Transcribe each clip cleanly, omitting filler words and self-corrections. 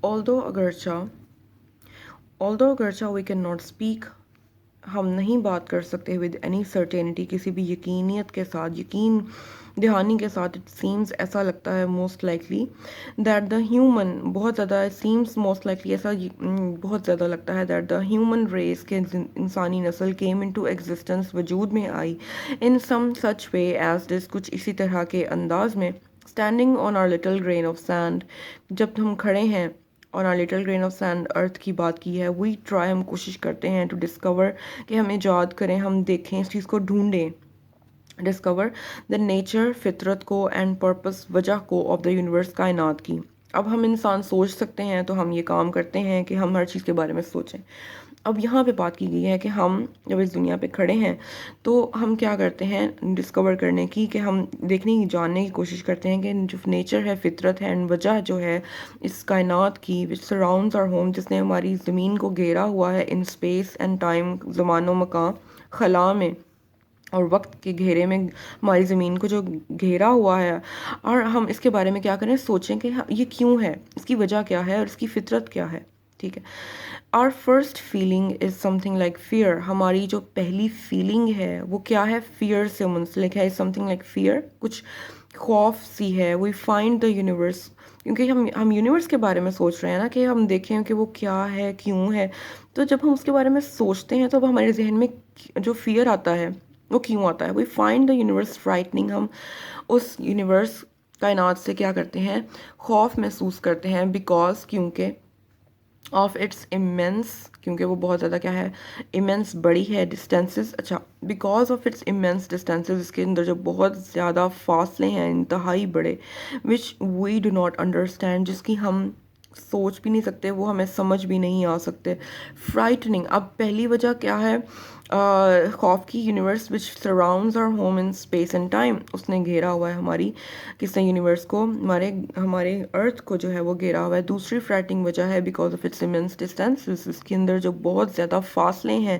although اگرچہ we cannot speak, ہم نہیں بات کر سکتے ود اینی سرٹینٹی کسی بھی یقینیت کے ساتھ، یقین دہانی کے ساتھ. اٹ سیمز ایسا لگتا ہے most likely that the human, بہت زیادہ سیمز موسٹ لائکلی ایسا بہت زیادہ لگتا ہے دیٹ دا ہیومن ریس کے انسانی نسل کیم ان ٹو ایگزسٹنس، وجود میں آئی ان سم سچ وے ایز دس، کچھ اسی طرح کے انداز میں. Standing on our little grain of sand, جب ہم کھڑے ہیں اور our little grain of sand earth کی بات کی ہے، وی ٹرائی، ہم کوشش کرتے ہیں ٹو ڈسکور، کہ ہم ایجاد کریں، ہم دیکھیں، اس چیز کو ڈھونڈیں، ڈسکور دا نیچر، فطرت کو، اینڈ پرپس، وجہ کو، آف دا یونیورس، کائنات کی. اب ہم انسان سوچ سکتے ہیں تو ہم یہ کام کرتے ہیں کہ ہم ہر چیز کے بارے میں سوچیں. اب یہاں پہ بات کی گئی ہے کہ ہم جب اس دنیا پہ کھڑے ہیں تو ہم کیا کرتے ہیں ڈسکور کرنے کی، کہ ہم دیکھنے کی، جاننے کی کوشش کرتے ہیں کہ جو نیچر ہے، فطرت ہے، اینڈ وجہ جو ہے اس کائنات کی، وچ سراؤنڈز آر ہوم، جس نے ہماری زمین کو گھیرا ہوا ہے ان اسپیس اینڈ ٹائم، زمان و مکان، خلا میں اور وقت کے گھیرے میں، ہماری زمین کو جو گھیرا ہوا ہے. اور ہم اس کے بارے میں کیا کریں، سوچیں کہ یہ کیوں ہے، اس کی وجہ کیا ہے، اور اس کی فطرت کیا ہے. ٹھیک ہے. Our first feeling is something like fear, ہماری جو پہلی فیلنگ ہے وہ کیا ہے، فیئر سے منسلک ہے. سم تھنگ لائک فیئر، کچھ خوف سی ہے. وی فائنڈ دا یونیورس، کیونکہ ہم یونیورس کے بارے میں سوچ رہے ہیں نا، کہ ہم دیکھیں کہ وہ کیا ہے، کیوں ہے. تو جب ہم اس کے بارے میں سوچتے ہیں تو اب ہمارے ذہن میں جو فیئر آتا ہے وہ کیوں آتا ہے. وی فائنڈ دا یونیورس فرائٹننگ، ہم اس یونیورس، کائنات سے کیا کرتے ہیں، خوف محسوس کرتے ہیں. بیکاز، کیونکہ، آف اٹس امینس، کیونکہ وہ بہت زیادہ کیا ہے، امینس، بڑی ہے. ڈسٹینسز، اچھا، because of its immense distances, اس کے اندر جو بہت زیادہ فاصلے ہیں، انتہائی بڑے. Which we do not understand, جس کی ہم سوچ بھی نہیں سکتے، وہ ہمیں سمجھ بھی نہیں آ سکتے. فرائٹننگ، اب پہلی وجہ کیا ہے خوف کی، universe which surrounds our home in space and time, اس نے گھیرا ہوا ہے ہماری، کس نے، یونیورس کو، ہمارے ارتھ کو جو ہے وہ گھیرا ہوا ہے. دوسری فرائٹنگ وجہ ہے because of its immense distances, اس کے اندر جو بہت زیادہ فاصلے ہیں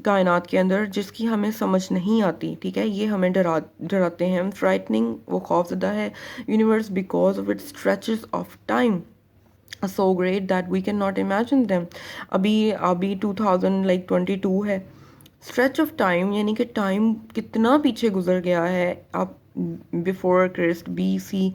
کائنات کے اندر، جس کی ہمیں سمجھ نہیں آتی. ٹھیک ہے، یہ ہمیں ڈراتے ہیں. فرائٹننگ، وہ خوف زدہ ہے. Universe because of it's stretches of time so great that we cannot imagine them. ابھی 2022 ہے. اسٹریچ آف ٹائم یعنی کہ ٹائم کتنا پیچھے گزر گیا ہے. آپ بفور کرسٹ BC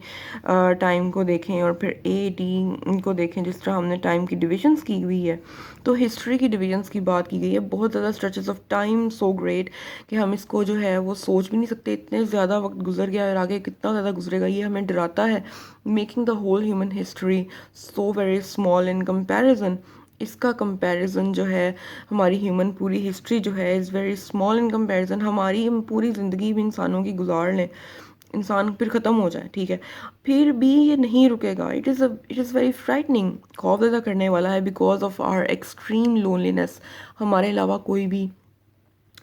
ٹائم کو دیکھیں اور پھر AD کو دیکھیں، جس طرح ہم نے ٹائم کی ڈویژنس کی ہوئی ہے، تو ہسٹری کی ڈویژنس کی بات کی گئی ہے. بہت زیادہ stretches of time so great کہ ہم اس کو جو ہے وہ سوچ بھی نہیں سکتے. اتنے زیادہ وقت گزر گیا اور آگے کتنا زیادہ گزرے گا، یہ ہمیں ڈراتا ہے. Making the whole human history so very small in comparison. اس کا کمپیریزن جو ہے، ہماری ہیومن پوری ہسٹری جو ہے is very small in comparison. ہماری پوری زندگی بھی انسانوں کی گزار لیں، انسان پھر ختم ہو جائے. ٹھیک ہے، پھر بھی یہ نہیں رکے گا. اٹ از ویری فرائٹننگ، خوف زدہ کرنے والا ہے. Because of our extreme loneliness, ہمارے علاوہ کوئی بھی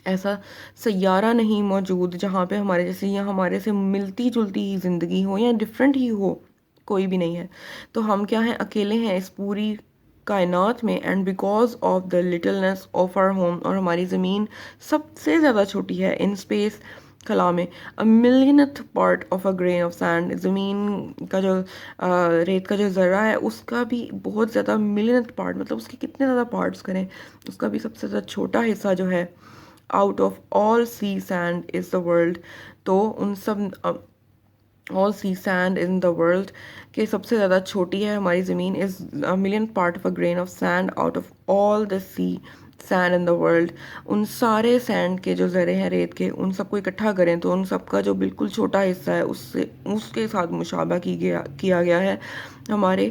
ایسا سیارہ نہیں موجود جہاں پہ ہمارے جیسے یا ہمارے سے ملتی جلتی ہی زندگی ہو یا ڈفرینٹ ہی ہو، کوئی بھی نہیں ہے. تو ہم کیا ہیں، اکیلے ہیں اس پوری کائنات میں. And because of the littleness of our home, اور ہماری زمین سب سے زیادہ چھوٹی ہے ان اسپیس، خلا میں. Millionth part of a grain of sand, زمین کا جو ریت کا جو ذرہ ہے اس کا بھی بہت زیادہ ملینتھ پارٹ، مطلب اس کے کتنے زیادہ پارٹس کریں، اس کا بھی سب سے زیادہ چھوٹا حصہ جو ہے. Out of all sea sand is the world, تو ان سب آل sea sand in the world کہ سب سے زیادہ چھوٹی ہے ہماری زمین، is million part of a grain of sand out of all the sea sand in the world. ان سارے سینڈ کے جو ذرے ہیں ریت کے، ان سب کو اکٹھا کریں تو ان سب کا جو بالکل چھوٹا حصہ ہے اس کے ساتھ مشابہ کیا گیا ہے ہمارے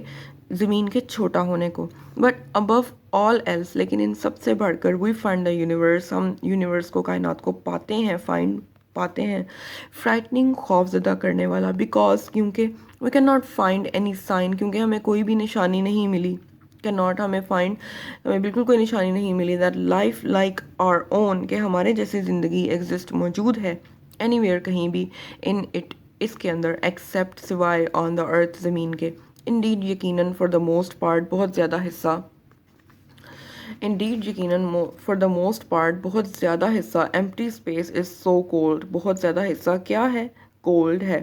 زمین کے چھوٹا ہونے کو. بٹ ابو آل ایلس، لیکن ان سب سے بڑھ کر، وی فائنڈ دا یونیورس، ہم یونیورس کو، کائنات کو پاتے ہیں، پاتے ہیں. فرائٹننگ، خوف زدہ کرنے والا. بیکاز، کیونکہ we can not find any sign, کیونکہ ہمیں کوئی بھی نشانی نہیں ملی. کین ناٹ، ہمیں بالکل کوئی نشانی نہیں ملی that life like our own, کہ ہمارے جیسی زندگی ایگزسٹ، موجود ہے اینی ویئر، کہیں بھی، ان اٹ، اس کے اندر، ایکسیپٹ، سوائے، آن دا ارتھ، زمین کے. انڈیڈ، یقیناً، فار دا موسٹ پارٹ، بہت زیادہ حصہ. انڈیڈ، یقیناً، فار دا موسٹ پارٹ، بہت زیادہ حصہ. Empty space is so cold, بہت زیادہ حصہ کیا ہے، کولڈ ہے.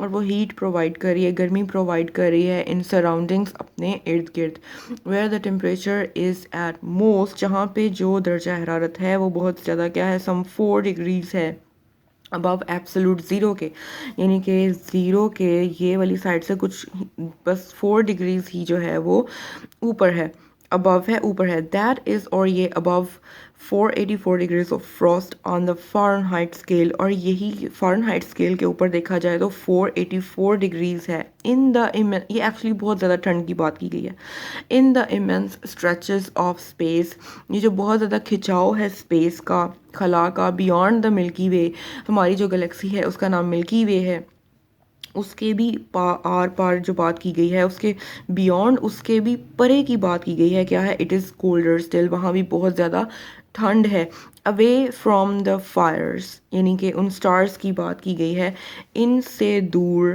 اور وہ ہیٹ پرووائڈ کر رہی ہے, گرمی پرووائڈ کر رہی ہے ان سراؤنڈنگس اپنے ارد گرد. Where the temperature is at most, جہاں پہ جو درجہ حرارت ہے وہ بہت زیادہ کیا ہے, سم 4 ڈگریز ہے ابو ایبسلوٹ زیرو کے, یعنی کہ زیرو کے یہ والی سائڈ سے کچھ بس 4 ڈگریز ہی جو ہے وہ اوپر ہے, ابو ہے, اوپر ہے. دیٹ از, اور یہ ابو 484 degrees of frost on the foreign height scale, اور یہی فارن ہائٹ اسکیل کے اوپر دیکھا جائے تو 484 ڈگریز ہے. ان دا یہ ایکچولی بہت زیادہ ٹھنڈ کی بات کی گئی ہے. ان دا ایمنس اسٹریچز آف اسپیس, یہ جو بہت زیادہ کھچاؤ ہے اسپیس کا, خلا کا, بیونڈ دا ملکی وے, ہماری جو گلیکسی ہے اس کا نام ملکی وے ہے, اس کے بھی آر پار جو بات کی گئی ہے, اس کے بیونڈ, اس کے بھی پرے کی بات کی گئی ہے. کیا ہے, اٹ از کولڈر اسٹل, وہاں بھی بہت زیادہ ٹھنڈ ہے. اوے فرام دا فائرس, یعنی کہ ان سٹارز کی بات کی گئی ہے, ان سے دور,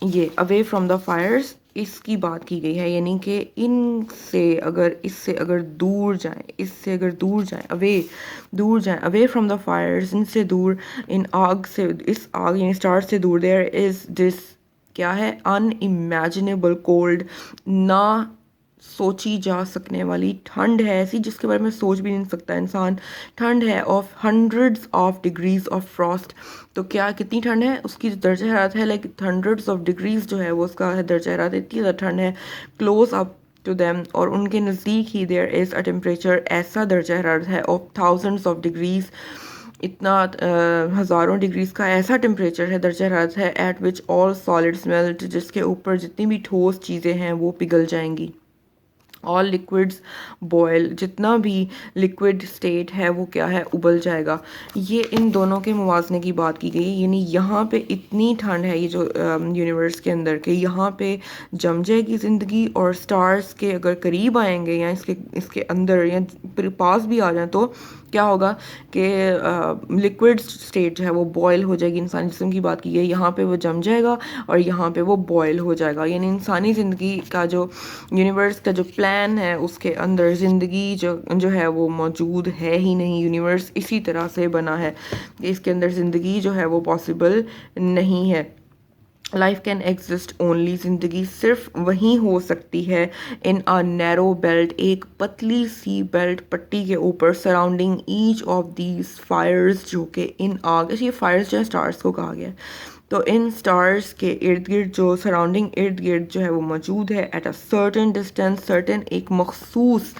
یہ اوے فرام دا فائرس اس کی بات کی گئی ہے, یعنی کہ ان سے اگر, اس سے اگر دور جائیں, اس سے اگر دور جائیں, اوے دور جائیں, اوے فرام دا فائرس ان سے دور, ان آگ سے, اس آگ یعنی اسٹار سے دور. دیر از دس, کیا ہے, ان امیجنیبل کولڈ, نہ سوچی جا سکنے والی ٹھنڈ ہے, ایسی جس کے بارے میں سوچ بھی نہیں سکتا انسان. ٹھنڈ ہے of hundreds of degrees of frost, تو کیا کتنی ٹھنڈ ہے, اس کی درجہ حرارت ہے لائک ہنڈریڈز آف ڈگریز جو ہے وہ اس کا درجہ حرارت, اتنی زیادہ ٹھنڈ ہے. کلوز اپ ٹو دیم, اور ان کے نزدیک ہی, دیر از اے ٹمپریچر, ایسا درجہ حرارت ہے آف تھاؤزنڈز آف ڈگریز, اتنا ہزاروں ڈگریز کا ایسا ٹمپریچر ہے, درجہ حرارت ہے, at which all solids melt, جس کے اوپر جتنی بھی ٹھوس چیزیں ہیں وہ پگھل جائیں گی. آل لیکوڈز بوائل, جتنا بھی لیکوڈ اسٹیٹ ہے وہ کیا ہے, ابل جائے گا. یہ ان دونوں کے موازنے کی بات کی گئی, یعنی یہاں پہ اتنی ٹھنڈ ہے یہ جو یونیورس کے اندر, کہ یہاں پہ جم جائے گی زندگی, اور سٹارز کے اگر قریب آئیں گے یا اس کے اندر یا پاس بھی آ جائیں تو کیا ہوگا کہ لیکوڈ اسٹیٹ جو ہے وہ بوائل ہو جائے گی. انسانی جسم کی بات کی گئی, یہاں پہ وہ جم جائے گا اور یہاں پہ وہ بوائل ہو جائے گا. یعنی انسانی زندگی کا جو یونیورس کا جو پلان ہے, اس کے اندر زندگی جو ہے وہ موجود ہے ہی نہیں. یونیورس اسی طرح سے بنا ہے کہ اس کے اندر زندگی جو ہے وہ پاسبل نہیں ہے. لائف کین ایگزسٹ اونلی, زندگی صرف وہیں ہو سکتی ہے, ان آ نیرو بیلٹ, ایک پتلی سی بیلٹ پٹی کے اوپر, surrounding each of these fires, جو کہ ان آگ, یہ فائرز جو ہے اسٹارز کو کہا گیا ہے, تو ان سٹارز کے ارد گرد, جو سراؤنڈنگ ارد گرد جو ہے وہ موجود ہے, at a certain distance, certain ایک مخصوص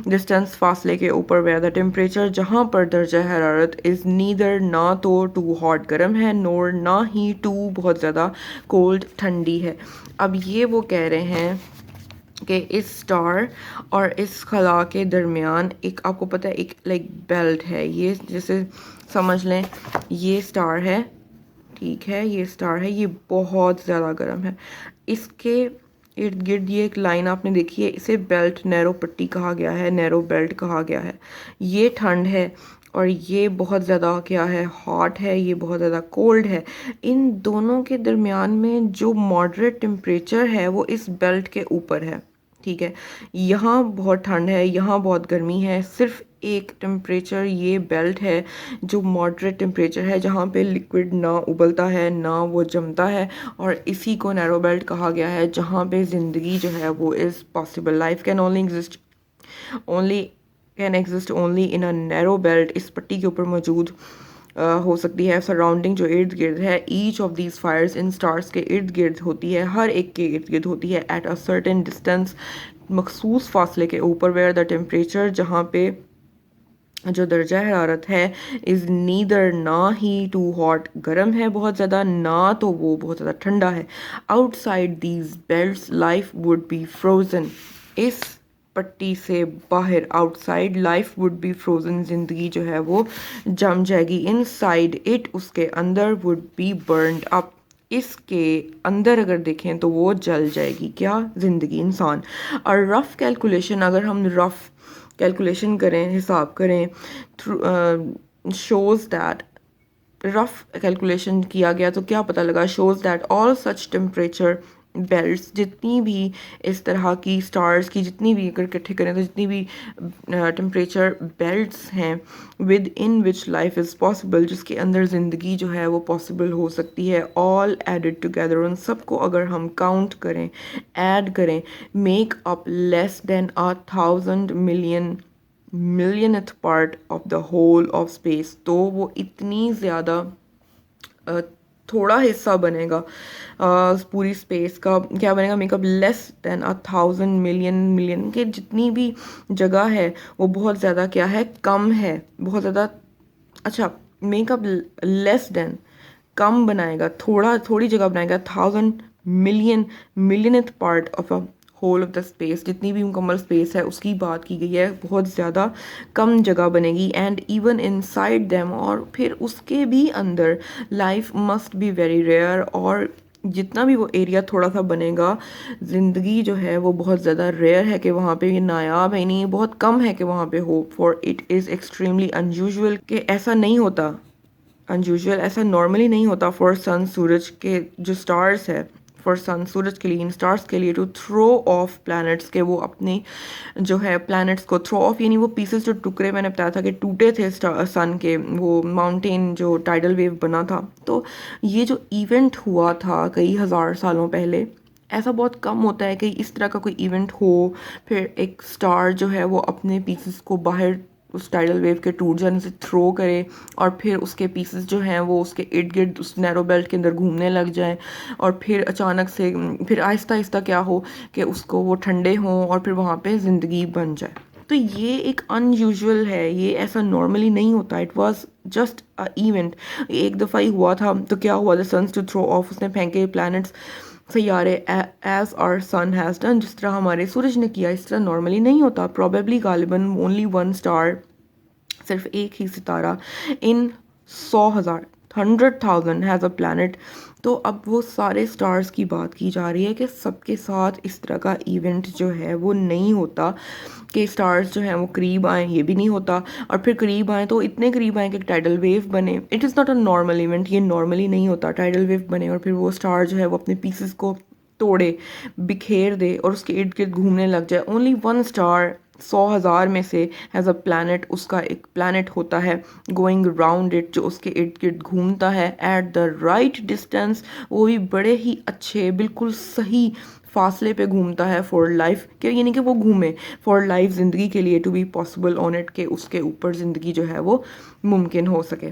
ڈسٹینس, فاصلے کے اوپر, ویئر دا ٹمپریچر, جہاں پر درجہ حرارت, از نیدر, نہ تو ٹو ہاٹ گرم ہے, نور نہ ہی ٹو بہت زیادہ کولڈ ٹھنڈی ہے. اب یہ وہ کہہ رہے ہیں کہ اس سٹار اور اس خلا کے درمیان ایک, آپ کو پتہ ہے, ایک لائک بیلٹ ہے, یہ جیسے سمجھ لیں یہ سٹار ہے, ٹھیک ہے, یہ سٹار ہے, یہ بہت زیادہ گرم ہے. اس کے ارد گرد یہ ایک لائن آپ نے دیکھی ہے, اسے بیلٹ, نیرو پٹی کہا گیا ہے, نیرو بیلٹ کہا گیا ہے. یہ ٹھنڈ ہے اور یہ بہت زیادہ کیا ہے, ہاٹ ہے, یہ بہت زیادہ کولڈ ہے. ان دونوں کے درمیان میں جو ماڈریٹ ٹمپریچر ہے وہ اس بیلٹ کے اوپر ہے, ٹھیک ہے. یہاں بہت ٹھنڈ ہے, یہاں بہت گرمی ہے, صرف ایک ٹمپریچر یہ بیلٹ ہے جو ماڈریٹ ٹمپریچر ہے, جہاں پہ لیکوڈ نہ ابلتا ہے نہ وہ جمتا ہے, اور اسی کو نیرو بیلٹ کہا گیا ہے, جہاں پہ زندگی جو ہے وہ is possible. Life can exist only in a narrow belt, اس پٹی کے اوپر موجود ہو سکتی ہے. سراؤنڈنگ جو ارد گرد ہے, each of these fires, in stars کے ارد گرد ہوتی ہے, ہر ایک کے ارد گرد ہوتی ہے, ایٹ اے سرٹن ڈسٹینس, مخصوص فاصلے کے اوپر, ویئر دا ٹمپریچر, جہاں پہ جو درجہ حرارت ہے, از نیدر, نہ ہی ٹو ہاٹ گرم ہے بہت زیادہ, نہ تو وہ بہت زیادہ ٹھنڈا ہے. Outside these belts life would be frozen, اس پٹی سے باہر, outside, life would be frozen, زندگی جو ہے وہ جم جائے گی. ان سائڈ اٹ, اس کے اندر, وڈ بی برنڈ اپ, اس کے اندر اگر دیکھیں تو وہ جل جائے گی. کیا, زندگی, انسان. اور رف کیلکولیشن, اگر ہم رف کیلکولیشن کریں, حساب کریں, شوز دیٹ, رف کیلکولیشن کیا گیا تو کیا پتہ لگا, shows that all such temperature belts جتنی بھی اس طرح کی سٹارز کی جتنی بھی اگر اکٹھے کریں تو جتنی بھی ٹمپریچر بیلٹس ہیں with in which life is possible, جس کے اندر زندگی جو ہے وہ پاسبل ہو سکتی ہے، آل ایڈڈ ٹوگیدر، ان سب کو اگر ہم کاؤنٹ کریں، ایڈ کریں، make up less than 1,000 millionth part of the whole of space, تو وہ اتنی زیادہ تھوڑا حصہ بنے گا پوری اسپیس کا، کیا بنے گا، make up less than 1,000 million کہ جتنی بھی جگہ ہے وہ بہت زیادہ کیا ہے، کم ہے، بہت زیادہ، اچھا میک اپ لیس دین کم بنائے گا، تھوڑی جگہ بنائے گا 1,000 millionth part of a whole of the space, جتنی بھی مکمل اسپیس ہے اس کی بات کی گئی ہے، بہت زیادہ کم جگہ بنے گی، and even inside them, اور پھر اس کے بھی اندر life must be very rare, اور جتنا بھی وہ ایریا تھوڑا سا بنے گا، زندگی جو ہے وہ بہت زیادہ ریئر ہے کہ وہاں پہ، یہ نایاب ہے، نہیں بہت کم ہے کہ وہاں پہ ہو، فار اٹ از ایکسٹریملی انیوژول کہ ایسا نہیں ہوتا، انیوژول ایسا نارملی نہیں ہوتا فار سن سورج کے جو سٹارز ہے، فار سن سورج کے لیے، ان سٹارز کے لیے ٹو تھرو آف پلانٹس، کہ وہ اپنے جو ہے پلانٹس کو تھرو آف، یعنی وہ پیسز جو ٹکڑے میں نے بتایا تھا کہ ٹوٹے تھے سن کے، وہ ماؤنٹین جو ٹائیڈل ویو بنا تھا، تو یہ جو ایونٹ ہوا تھا کئی ہزار سالوں پہلے، ایسا بہت کم ہوتا ہے کہ اس طرح کا کوئی ایونٹ ہو، پھر ایک سٹار جو ہے وہ اپنے پیسز کو باہر اس ٹائیڈل ویو کے ٹوٹ جانے سے تھرو کرے، اور پھر اس کے پیسز جو ہیں وہ اس کے ارد گرد اس نیرو بیلٹ کے اندر گھومنے لگ جائیں، اور پھر اچانک سے پھر آہستہ آہستہ کیا ہو کہ اس کو وہ ٹھنڈے ہوں اور پھر وہاں پہ زندگی بن جائے. تو یہ ایک ان یوزول ہے، یہ ایسا نارملی نہیں ہوتا. It was just a event. ایک دفعہ ہی ہوا تھا تو کیا ہوا، the sun's to throw off, اس نے پھینکے پلانٹس، سیارے، as our sun has done, جس طرح ہمارے سورج نے کیا. اس طرح نارملی نہیں ہوتا. پروبیبلی غالباً اونلی ون اسٹار، صرف ایک ہی ستارہ ان 100,000 100,000 ہیز اے پلانٹ. تو اب وہ سارے سٹارز کی بات کی جا رہی ہے کہ سب کے ساتھ اس طرح کا ایونٹ جو ہے وہ نہیں ہوتا کہ سٹارز جو ہیں وہ قریب آئیں، یہ بھی نہیں ہوتا، اور پھر قریب آئیں تو اتنے قریب آئیں کہ ٹائیڈل ویو بنے. It is not a normal event, یہ نارملی نہیں ہوتا. ٹائیڈل ویو بنے اور پھر وہ سٹار جو ہے وہ اپنے پیسز کو توڑے، بکھیر دے اور اس کے ارد گرد گھومنے لگ جائے. اونلی ون اسٹار 100,000 میں سے ایز اے پلانٹ، اس کا ایک پلانٹ ہوتا ہے گوئنگ راؤنڈ اٹ، جو اس کے ارد گرد گھومتا ہے ایٹ دا رائٹ ڈسٹینس، وہ بھی بڑے ہی اچھے بالکل صحیح فاصلے پہ گھومتا ہے فار لائف، کہ یعنی کہ وہ گھومے فار لائف، زندگی کے لیے، to be possible on it, کہ اس کے اوپر زندگی جو ہے وہ ممکن ہو سکے.